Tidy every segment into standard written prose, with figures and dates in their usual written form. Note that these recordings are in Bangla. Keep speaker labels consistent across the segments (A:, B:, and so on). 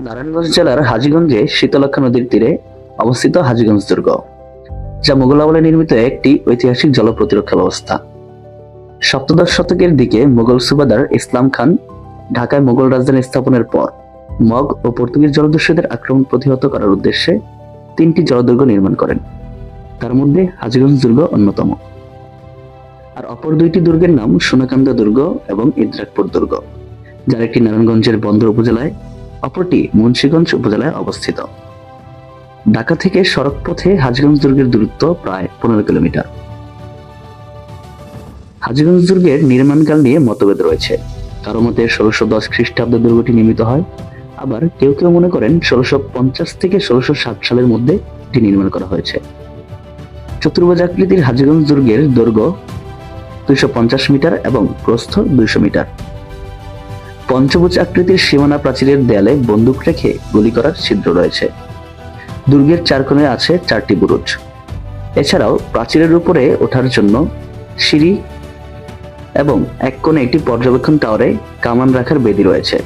A: নারায়ণগঞ্জ জেলার হাজীগঞ্জে শীতলক্ষ্যা নদীর তীরে অবস্থিত হাজীগঞ্জ দুর্গ, যা মুঘল আমলে নির্মিত একটি ঐতিহাসিক জল প্রতিরক্ষা ব্যবস্থা। সপ্তদশ শতকের দিকে মুঘল সুবাদার ইসলাম খান ঢাকায় মুঘল রাজধানী স্থাপনের পর মগ ও পর্তুগিজ জলদস্যুদের আক্রমণ প্রতিহত করার উদ্দেশ্যে 3টি জলদুর্গ নির্মাণ করেন। তার মধ্যে হাজীগঞ্জ দুর্গ অন্যতম। আর অপর 2টি দুর্গের নাম সোনাকান্দা দুর্গ এবং ইদ্রাকপুর দুর্গ, যার একটি নারায়ণগঞ্জের বন্দর উপজেলায়, অপরটি মুন্সিগঞ্জ উপজেলায় অবস্থিত। ঢাকা থেকে সড়ক পথে হাজীগঞ্জ দুর্গের দূরত্ব প্রায় 15 কিলোমিটার। হাজীগঞ্জ দুর্গের নির্মাণকাল নিয়ে মতভেদ রয়েছে। কারো মতে 1610 খ্রিস্টাব্দে দুর্গটি নির্মিত হয়, আবার কেউ কেউ মনে করেন 1650 থেকে 1660 সালের মধ্যে এটি নির্মাণ করা হয়েছে। চতুর্ভুজ আকৃতির হাজীগঞ্জ দুর্গের দৈর্ঘ্য 250 মিটার এবং প্রস্থ 200 মিটার। পঞ্চভুজ আকৃতির সীমানা প্রাচীরের দেয়ালে বন্দুক রেখে গুলি করার ছিদ্র রয়েছে। দুর্গের 4 কোণে আছে 4টি বুরুজ। এছাড়াও প্রাচীরের উপরে ওঠার জন্য সিঁড়ি এবং এক কোণে একটি পর্যবেক্ষণ টাওয়ারে কামান রাখার বেদি রয়েছে।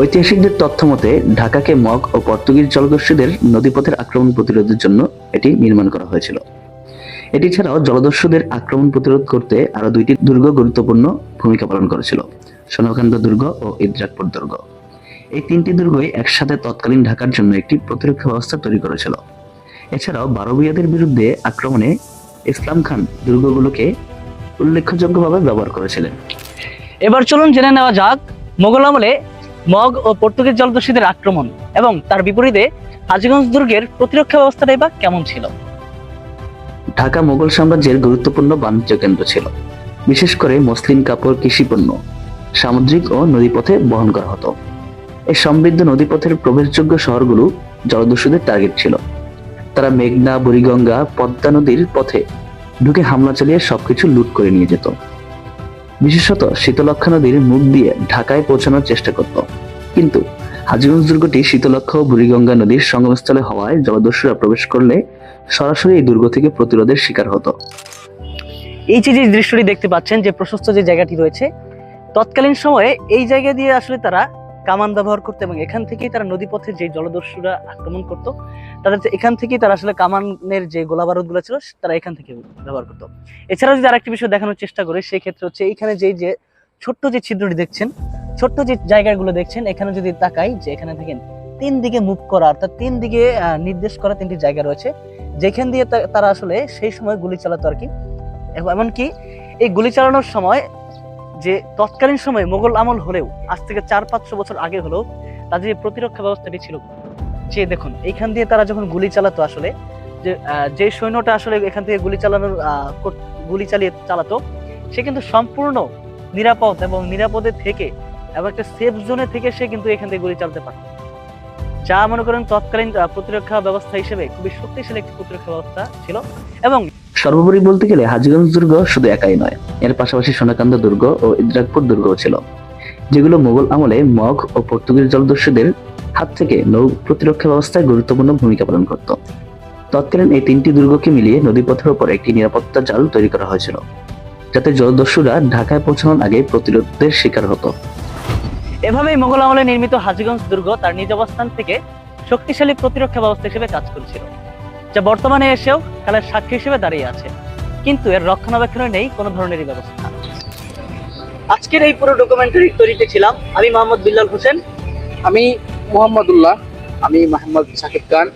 A: ঐতিহাসিকদের তথ্য মতে ঢাকাকে মগ ও পর্তুগিজ জলদস্যুদের নদীপথের আক্রমণ প্রতিরোধের জন্য এটি নির্মাণ করা হয়েছিল। এটি ছাড়াও জলদস্যুদের আক্রমণ প্রতিরোধ করতে আরো 2টি দুর্গ গুরুত্বপূর্ণ ভূমিকা পালন করেছিল, সোনাকান্দা দুর্গ ও ইদ্রাকপুর দুর্গ। এই 3টি দুর্গই একসাথে তৎকালীন ঢাকার জন্য একটি প্রতিরক্ষা ব্যবস্থা তৈরি করেছিল। এছাড়াও বারবিয়াদের বিরুদ্ধে আক্রমণে ইসলাম খান দুর্গগুলোকে উল্লেখযোগ্যভাবে ব্যবহার করেছিলেন।
B: এবার চলুন জেনে নেওয়া যাক মোগল আমলে মগ ও পর্তুগিজ জলদস্যুদের আক্রমণ এবং তার বিপরীতে হাজীগঞ্জ দুর্গের প্রতিরক্ষা ব্যবস্থাটাই বা কেমন ছিল।
A: ঢাকা মুঘল সাম্রাজ্যের গুরুত্বপূর্ণ বাণিজ্য কেন্দ্র ছিল। বিশেষ করে মসলিন কাপড়, কৃষিপণ্য সামুদ্রিক ও নদীপথে বহন করা হতো। এই সমৃদ্ধ নদীপথের প্রবেশযোগ্য শহরগুলো জলদস্যুদের টার্গেট ছিল। তারা মেঘনা, বুড়িগঙ্গা, পদ্মা নদীর পথে ঢুকে হামলা চালিয়ে সবকিছু লুট করে নিয়ে যেত। বিশেষত শীতলক্ষ্যা নদীর মুখ দিয়ে ঢাকায় পৌঁছানোর চেষ্টা করত। কিন্তু হাজীগঞ্জ দুর্গটি শীতলক্ষ্যা ও বুড়িগঙ্গা নদীর সঙ্গমস্থলে হওয়ায় জলদস্যুরা প্রবেশ করলে সরাসরি এই দুর্গ থেকে প্রতিরোধের শিকার হতো।
B: এই যে দৃশ্যটি দেখতে পাচ্ছেন, যে প্রশস্ত যে জায়গাটি রয়েছে, তৎকালীন সময়ে এই জায়গা দিয়ে আসলে তারা কামান ব্যবহার করতো এবং এখান থেকেই তারা নদীপথে যে জলদস্যুরা আক্রমণ করত তাদের এখান থেকেই তারা আসলে কামানের যে গোলা বারুদ গুলো ছিল তারা এখান থেকে ব্যবহার করতো। এছাড়াও যদি আরেকটি বিষয় দেখানোর চেষ্টা করি, সেই ক্ষেত্রে হচ্ছে এইখানে যে ছোট্ট যে ছিদ্রটি দেখছেন, ছোট্ট যে জায়গাগুলো দেখছেন, এখানে যদি তাকাই যে এখানে থেকে 3 দিকে মুভ করা, অর্থাৎ 3 দিকে নির্দেশ করা 3টি জায়গা রয়েছে, যেখান দিয়ে তারা আসলে সেই সময় গুলি চালাতো আর কি। এমনকি এই গুলি চালানোর সময় যে তৎকালীন সময়ে মোগল আমল হলেও আজ থেকে 400-500 বছর আগে হলেও তাদের যে প্রতিরক্ষা ব্যবস্থাটি ছিল, যে দেখুন এইখান দিয়ে তারা যখন গুলি চালাতো, আসলে যে সৈন্যটা আসলে এখান থেকে গুলি চালাতো সে কিন্তু সম্পূর্ণ নিরাপদ এবং নিরাপদে থেকে এবং একটা সেফ জোনে থেকে সে কিন্তু এখান থেকে গুলি চালাতে পারত, যা মনে করেন তৎকালীন প্রতিরক্ষা ব্যবস্থা হিসেবে খুবই শক্তিশালী একটি প্রতিরক্ষা ব্যবস্থা ছিল। এবং
A: সর্বোপরি বলতে গেলে হাজীগঞ্জ দুর্গ শুধু একাই নয়, এর পাশাপাশি সোনাকান্দা দুর্গ ও ইদ্রাকপুর দুর্গও ছিল, যেগুলো মুঘল আমলে মগ ও পর্তুগিজ জলদস্যুদের হাত থেকে নৌ প্রতিরক্ষা ব্যবস্থায় গুরুত্বপূর্ণ ভূমিকা পালন করত। তৎকালীন এই 3টি দুর্গকে মিলিয়ে নদীপথের উপর একটি নিরাপত্তা জাল তৈরি করা হয়েছিল, যাতে জলদস্যুরা ঢাকায় পৌঁছানোর আগে প্রতিরোধের শিকার হতো।
B: এভাবেই মোগল আমলে নির্মিত হাজীগঞ্জ দুর্গ তার নিজ অবস্থান থেকে শক্তিশালী প্রতিরক্ষা ব্যবস্থা হিসেবে কাজ করেছিল, যা বর্তমানে এসেও কালের সাক্ষী হিসেবে দাঁড়িয়ে আছে, কিন্তু এর রক্ষণাবেক্ষণে নেই কোনো ধরনেরই ব্যবস্থা। আজকের এই পুরো ডকুমেন্টারি তৈরিতে ছিলাম আমি মোহাম্মদ বিল্লাল হোসেন,
C: আমি মোহাম্মদুল্লাহ, আমি মোহাম্মদ সাকিব খান,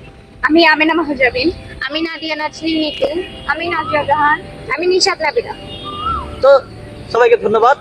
D: আমি আমিনা মাহজাবিন, আমি নাদিয়া নাজনীন নিতু, আমি নাজিয়া জাহান, আমি নিশাত নাবিলা।
B: তো সবাইকে ধন্যবাদ।